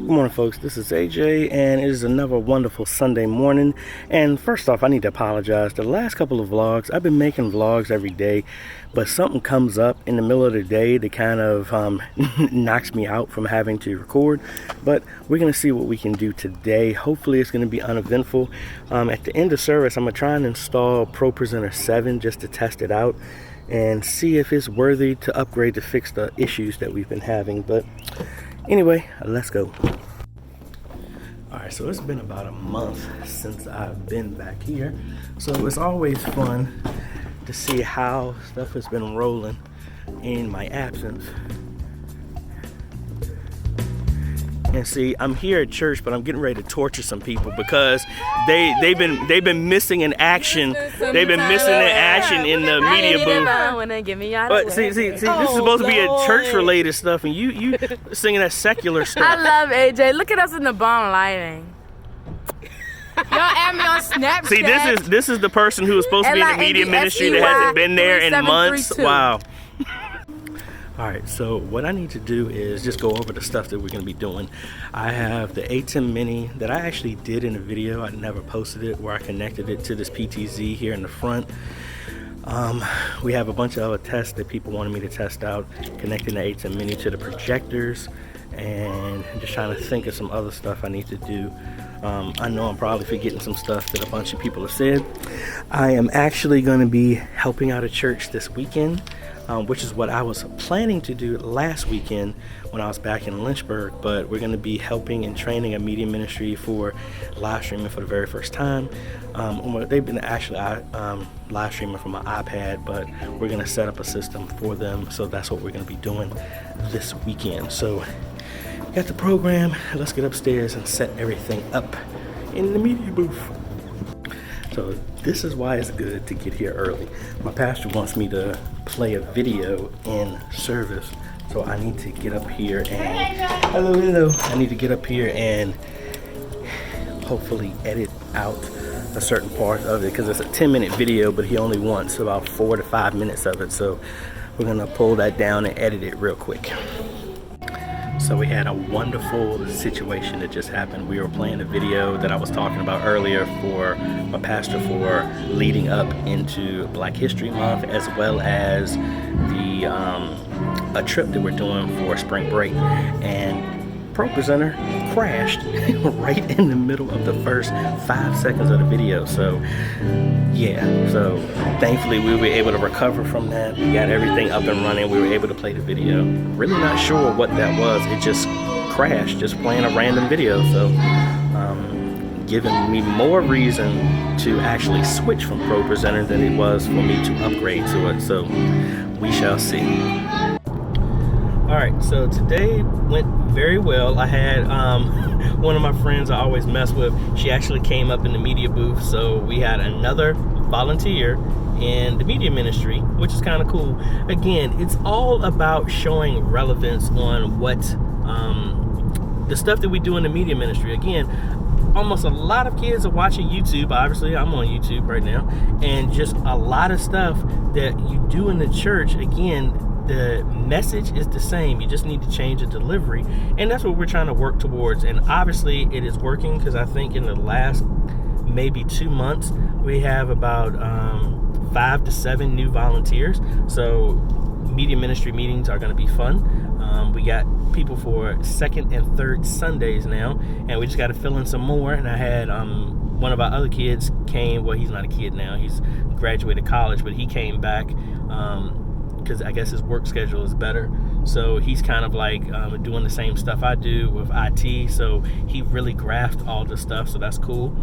Good morning, folks. This is AJ, and it is another wonderful Sunday morning. And first off, I need to apologize. The last couple of vlogs, I've been making vlogs every day, but something comes up in the middle of the day that kind of knocks me out from having to record. But we're going to see what we can do today. Hopefully, it's going to be uneventful. At the end of service, I'm going to try and install Pro Presenter 7 just to test it out and see if it's worthy to upgrade to fix the issues that we've been having. But anyway, let's go. Alright, so it's been about a month since I've been back here, so it's always fun to see how stuff has been rolling in my absence. And see, I'm here at church, but I'm getting ready to torture some people because they've been missing in action. They've been missing in action in the media booth. But see, this is supposed to be a church-related stuff, and you singing that secular stuff. I love AJ. Look at us in the bomb lighting. Y'all add me on Snapchat. See, this is the person who is supposed to be in the media ministry that hasn't been there in months. Wow. Alright, so what I need to do is just go over the stuff that we're going to be doing. I have the A10 Mini that I actually did in a video. I never posted it, where I connected it to this PTZ here in the front. We have a bunch of other tests that people wanted me to test out, connecting the A10 Mini to the projectors, and just trying to think of some other stuff I need to do. I know I'm probably forgetting some stuff that a bunch of people have said. I am actually going to be helping out a church this weekend, which is what I was planning to do last weekend when I was back in Lynchburg, but we're going to be helping and training a media ministry for live streaming for the very first time. They've been actually live streaming from my iPad, but we're going to set up a system for them, so that's what we're going to be doing this weekend. So got the program, let's get upstairs and set everything up in the media booth. So this is why it's good to get here early. My pastor wants me to play a video in service, so I need to get up here and hello. I need to get up here and hopefully edit out a certain part of it, because it's a 10-minute video, but he only wants about 4 to 5 minutes of it. So we're gonna pull that down and edit it real quick. So we had a wonderful situation that just happened. We were playing a video that I was talking about earlier for my pastor for leading up into Black History Month, as well as the a trip that we're doing for spring break. And Pro Presenter crashed right in the middle of the first 5 seconds of the video. So yeah, so thankfully we were able to recover from that. We got everything up and running. We were able to play the video. Really not sure what that was. It just crashed, just playing a random video. So giving me more reason to actually switch from Pro Presenter than it was for me to upgrade to it. So we shall see. Alright, so today went very well. I had one of my friends I always mess with. She actually came up in the media booth, so we had another volunteer in the media ministry, which is kind of cool. Again, it's all about showing relevance on what the stuff that we do in the media ministry. Again, almost a lot of kids are watching YouTube. Obviously, I'm on YouTube right now, and just a lot of stuff that you do in the church. Again, the message is the same. You just need to change the delivery, and that's what we're trying to work towards. And obviously it is working, because I think in the last maybe 2 months we have about 5 to 7 new volunteers. So media ministry meetings are going to be fun. We got people for second and third Sundays now, and we just got to fill in some more. And I had one of our other kids came. Well, he's not a kid now, he's graduated college, but he came back because I guess his work schedule is better. So he's kind of like doing the same stuff I do with IT. So he really grasped all the stuff. So that's cool.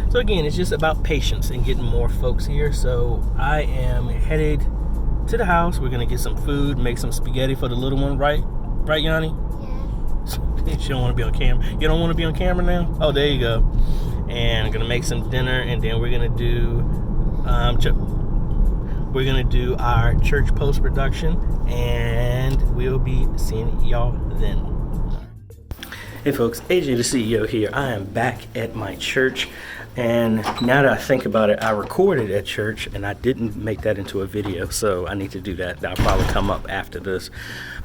So again, it's just about patience and getting more folks here. So I am headed to the house. We're gonna get some food, make some spaghetti for the little one, right? Right, Yanni? Yeah. She don't want to be on camera. You don't want to be on camera now? Oh, there you go. And I'm gonna make some dinner, and then we're gonna do our church post-production, and we'll be seeing y'all then. Hey folks, AJ the CEO here. I am back at my church, and now that I think about it, I recorded at church and I didn't make that into a video, so I need to do that. That'll probably come up after this.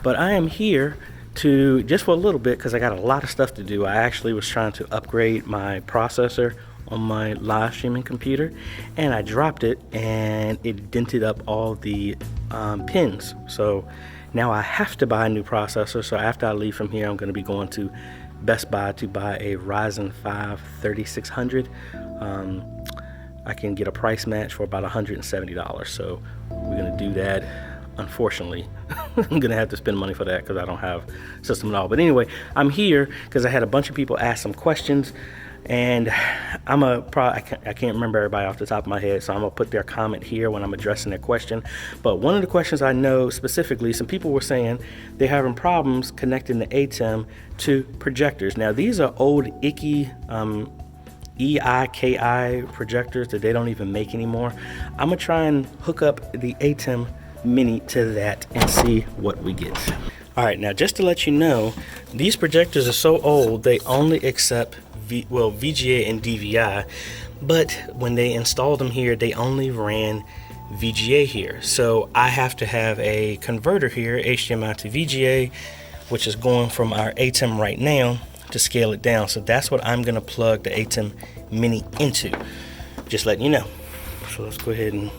But I am here to just for a little bit because I got a lot of stuff to do. I actually was trying to upgrade my processor on my live streaming computer, and I dropped it and it dented up all the pins. So now I have to buy a new processor. So after I leave from here, I'm going to be going to Best Buy to buy a Ryzen 5 3600. I can get a price match for about $170. So we're going to do that. Unfortunately, I'm gonna have to spend money for that because I don't have a system at all. But anyway, I'm here because I had a bunch of people ask some questions, and I can't remember everybody off the top of my head, so I'm gonna put their comment here when I'm addressing their question. But one of the questions I know specifically, some people were saying they're having problems connecting the ATEM to projectors. Now these are old icky EIKI projectors that they don't even make anymore. I'm gonna try and hook up the ATEM Mini to that and see what we get. All right, now just to let you know, these projectors are so old they only accept VGA and DVI, but when they installed them here they only ran VGA here. So I have to have a converter here, HDMI to VGA, which is going from our ATEM right now to scale it down. So that's what I'm gonna plug the ATEM Mini into, just letting you know. So let's go ahead and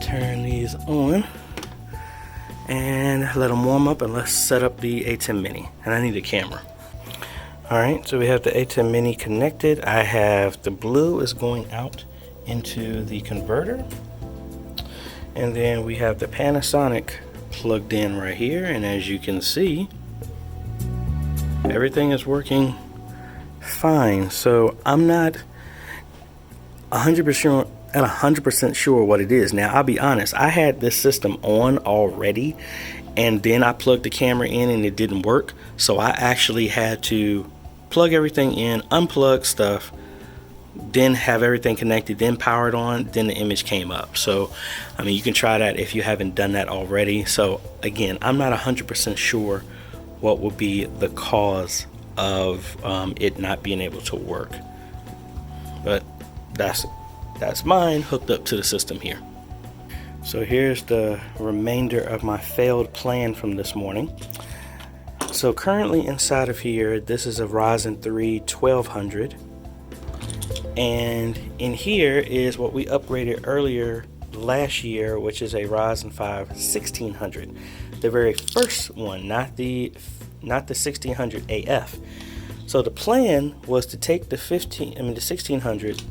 turn these on and let them warm up, and let's set up the ATEM Mini. And I need a camera. All right, so we have the ATEM Mini connected. I have the blue is going out into the converter, and then we have the Panasonic plugged in right here. And as you can see, everything is working fine. So I'm not 100% sure what it is. Now I'll be honest, I had this system on already, and then I plugged the camera in and it didn't work. So I actually had to plug everything in, unplug stuff, then have everything connected, then power it on, then the image came up. So I mean, you can try that if you haven't done that already. So again, I'm not 100% sure what will be the cause of it not being able to work, but that's mine hooked up to the system here. So here's the remainder of my failed plan from this morning. So currently inside of here, this is a Ryzen 3 1200, and in here is what we upgraded earlier last year, which is a Ryzen 5 1600, the very first one, not the 1600 AF. So the plan was to take the 1600,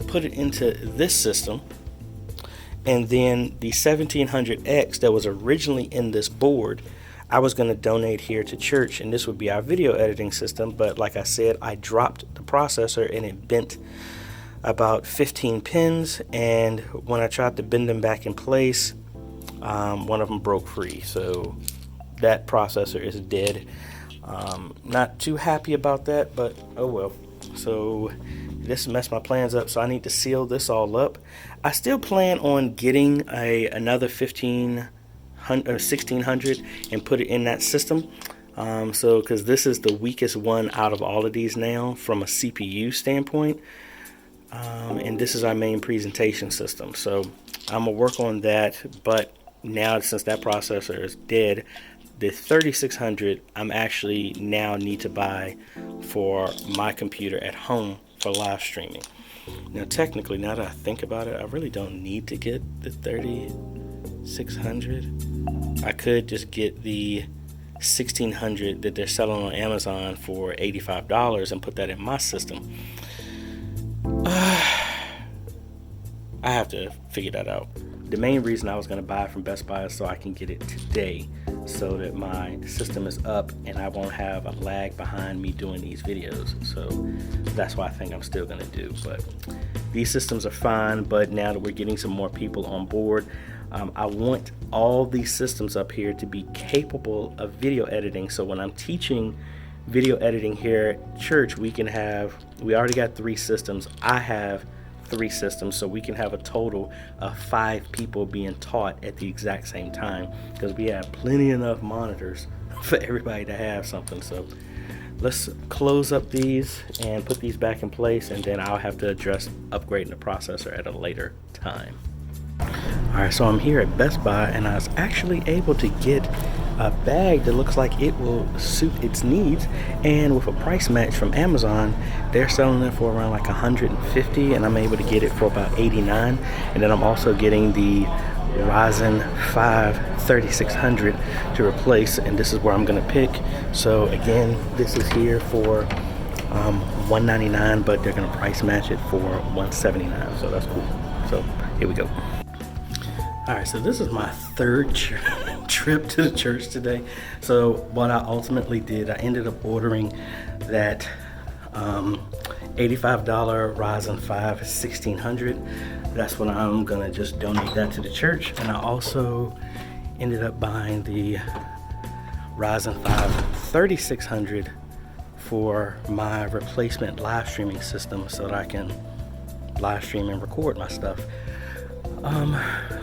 put it into this system, and then the 1700X that was originally in this board I was going to donate here to church, and this would be our video editing system. But like I said, I dropped the processor and it bent about 15 pins, and when I tried to bend them back in place, one of them broke free. So that processor is dead. Not too happy about that, but oh well. So this messed my plans up, so I need to seal this all up. I still plan on getting another 1500 or 1600 and put it in that system. So because this is the weakest one out of all of these now from a CPU standpoint, and this is our main presentation system. So I'm gonna work on that. But now since that processor is dead, the 3600 I'm actually now need to buy for my computer at home for live streaming. Now technically, now that I think about it, I really don't need to get the 3600. I could just get the 1600 that they're selling on Amazon for $85 and put that in my system. I have to figure that out. The main reason I was going to buy it from Best Buy is so I can get it today, so that my system is up and I won't have a lag behind me doing these videos. So that's what I think I'm still going to do. But these systems are fine, but now that we're getting some more people on board, I want all these systems up here to be capable of video editing. So when I'm teaching video editing here at church, we already got 3 systems. I have 3 systems, so we can have a total of 5 people being taught at the exact same time, because we have plenty enough monitors for everybody to have something. So let's close up these and put these back in place, and then I'll have to address upgrading the processor at a later time. Alright, so I'm here at Best Buy, and I was actually able to get a bag that looks like it will suit its needs, and with a price match from Amazon, they're selling it for around like 150, and I'm able to get it for about 89. And then I'm also getting the Ryzen 5 3600 to replace, and this is where I'm gonna pick. So again, this is here for $199, but they're gonna price match it for $179, so that's cool. So here we go. All right, so this is my third trip to the church today. So what I ultimately did, I ended up ordering that $85 Ryzen 5 1600. That's what I'm gonna just donate that to the church. And I also ended up buying the Ryzen 5 3600 for my replacement live streaming system so that I can live stream and record my stuff.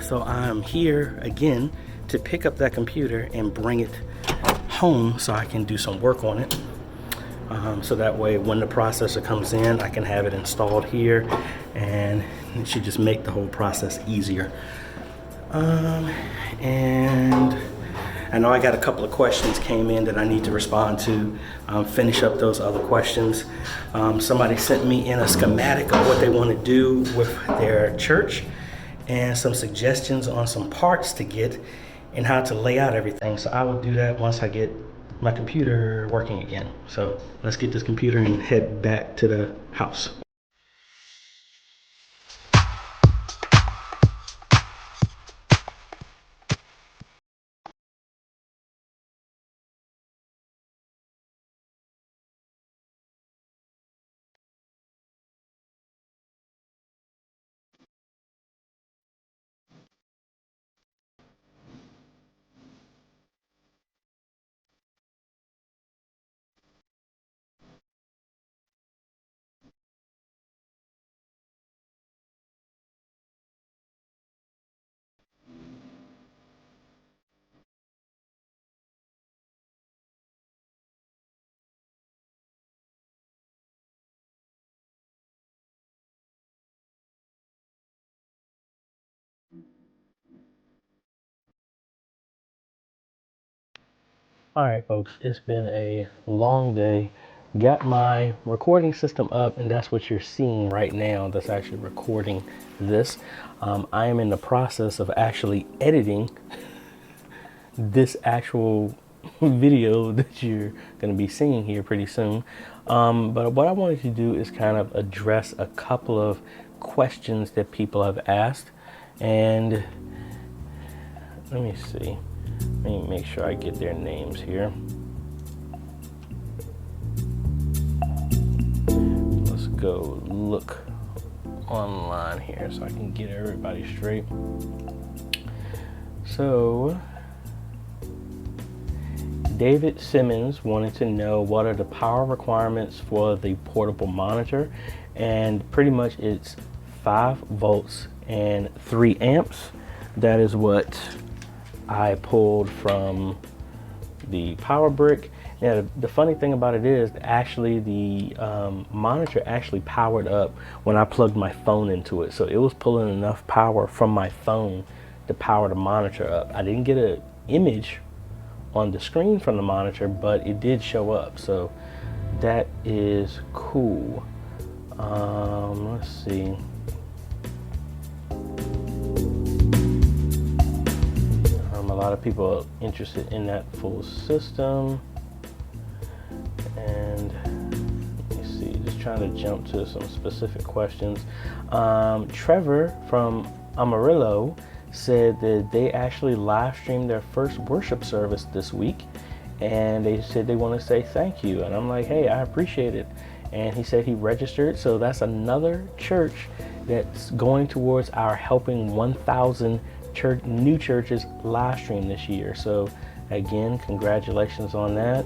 So I'm here again to pick up that computer and bring it home so I can do some work on it. So that way when the processor comes in, I can have it installed here, and it should just make the whole process easier. And I know I got a couple of questions came in that I need to respond to, finish up those other questions. Somebody sent me in a schematic of what they want to do with their church and some suggestions on some parts to get and how to lay out everything. So I will do that once I get my computer working again. So let's get this computer and head back to the house. All right, folks, it's been a long day. Got my recording system up, and that's what you're seeing right now. That's actually recording this. I am in the process of actually editing this actual video that you're going to be seeing here pretty soon. But what I wanted to do is kind of address a couple of questions that people have asked. And let me see. Let me make sure I get their names here. Let's go look online here so I can get everybody straight. So, David Simmons wanted to know what are the power requirements for the portable monitor, and pretty much it's 5 volts and 3 amps. That is what I pulled from the power brick. Now the funny thing about it is actually the monitor actually powered up when I plugged my phone into it, so it was pulling enough power from my phone to power the monitor up. I didn't get an image on the screen from the monitor, but it did show up, so that is cool. Let's see. A lot of people are interested in that full system. And let me see, just trying to jump to some specific questions. Trevor from Amarillo said that they actually live streamed their first worship service this week, and they said they want to say thank you. And I'm like, hey, I appreciate it. And he said he registered, so that's another church that's going towards our helping 1,000 new churches live stream this year. So again, congratulations on that.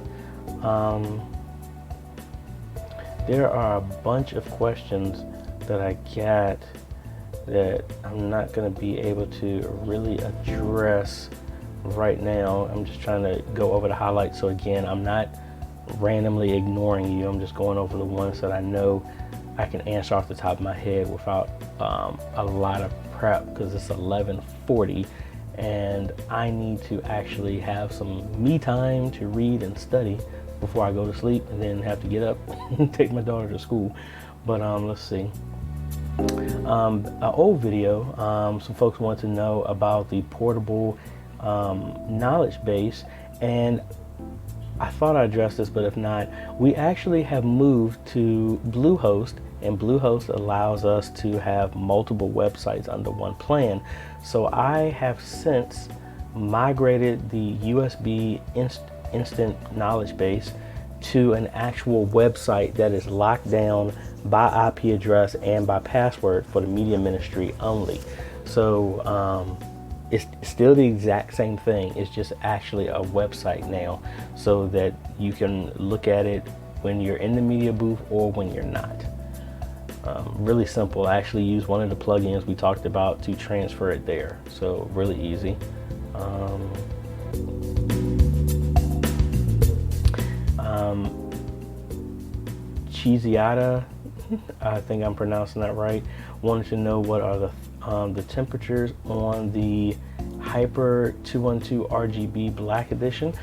There are a bunch of questions that I got that I'm not going to be able to really address right now. I'm just trying to go over the highlights. So again, I'm not randomly ignoring you. I'm just going over the ones that I know I can answer off the top of my head without a lot of prep, because it's 11:40 and I need to actually have some me time to read and study before I go to sleep, and then have to get up and take my daughter to school. But let's see. An old video, some folks want to know about the portable knowledge base, and I thought I addressed this, but if not, we actually have moved to Bluehost, and Bluehost allows us to have multiple websites under one plan. So I have since migrated the USB instant knowledge base to an actual website that is locked down by IP address and by password for the media ministry only. So it's still the exact same thing. It's just actually a website now, so that you can look at it when you're in the media booth or when you're not. Really simple. I actually use one of the plugins we talked about to transfer it there. So really easy. Cheesiata, I think I'm pronouncing that right, wanted to know what are the temperatures on the Hyper 212 RGB Black Edition.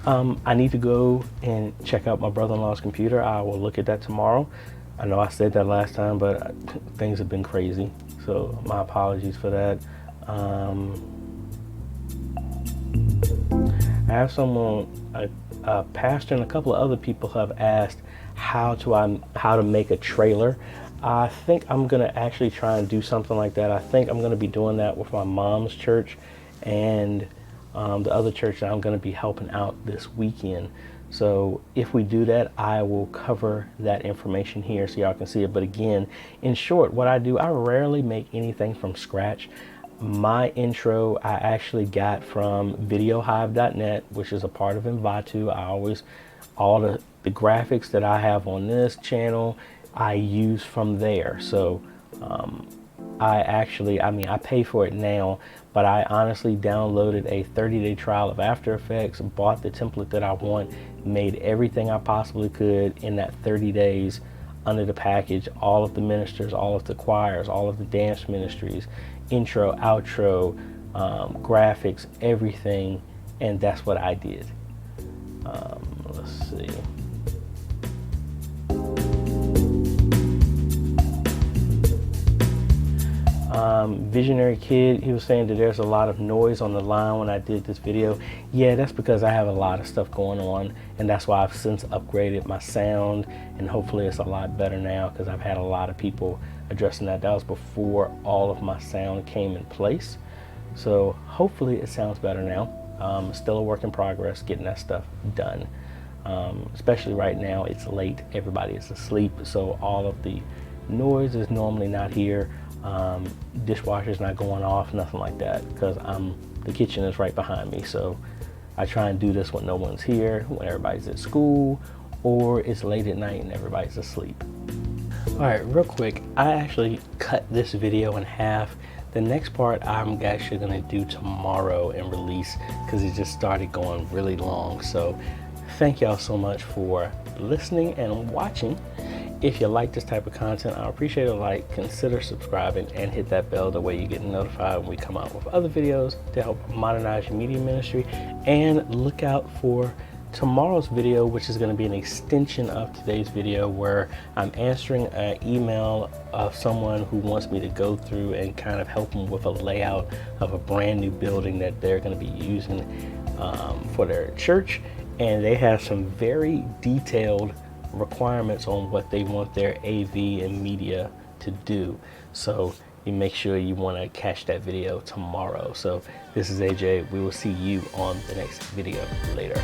I need to go and check out my brother-in-law's computer. I will look at that tomorrow. I know I said that last time, but things have been crazy, so my apologies for that. I have someone, a pastor and a couple of other people have asked how to make a trailer. I think I'm gonna actually try and do something like that. I think I'm gonna be doing that with my mom's church and the other church that I'm gonna be helping out this weekend. So if we do that, I will cover that information here so y'all can see it. But again, in short, what I do, I rarely make anything from scratch. My intro I actually got from videohive.net, which is a part of Envato. All the graphics that I have on this channel, I use from there. So I pay for it now, but I honestly downloaded a 30-day trial of After Effects, bought the template that I want, made everything I possibly could in that 30 days under the package, all of the ministers, all of the choirs, all of the dance ministries, intro, outro, graphics, everything, and that's what I did. Let's see. Visionary Kid, he was saying that there's a lot of noise on the line when I did this video. Yeah, that's because I have a lot of stuff going on, and that's why I've since upgraded my sound, and hopefully it's a lot better now, because I've had a lot of people addressing that. That was before all of my sound came in place. So hopefully it sounds better now. Still a work in progress getting that stuff done. Especially right now, it's late, everybody is asleep, so all of the noise is normally not here. Dishwasher's not going off, nothing like that, because the kitchen is right behind me. So I try and do this when no one's here, when everybody's at school, or it's late at night and everybody's asleep. All right, real quick, I actually cut this video in half. The next part I'm actually gonna do tomorrow and release, because it just started going really long. So thank y'all so much for listening and watching. If you like this type of content, I appreciate a like, consider subscribing, and hit that bell, the way you get notified when we come out with other videos to help modernize your media ministry. And look out for tomorrow's video, which is going to be an extension of today's video, where I'm answering an email of someone who wants me to go through and kind of help them with a layout of a brand new building that they're going to be using for their church. And they have some very detailed requirements on what they want their AV and media to do. So you make sure you want to catch that video tomorrow. So this is AJ. We will see you on the next video later.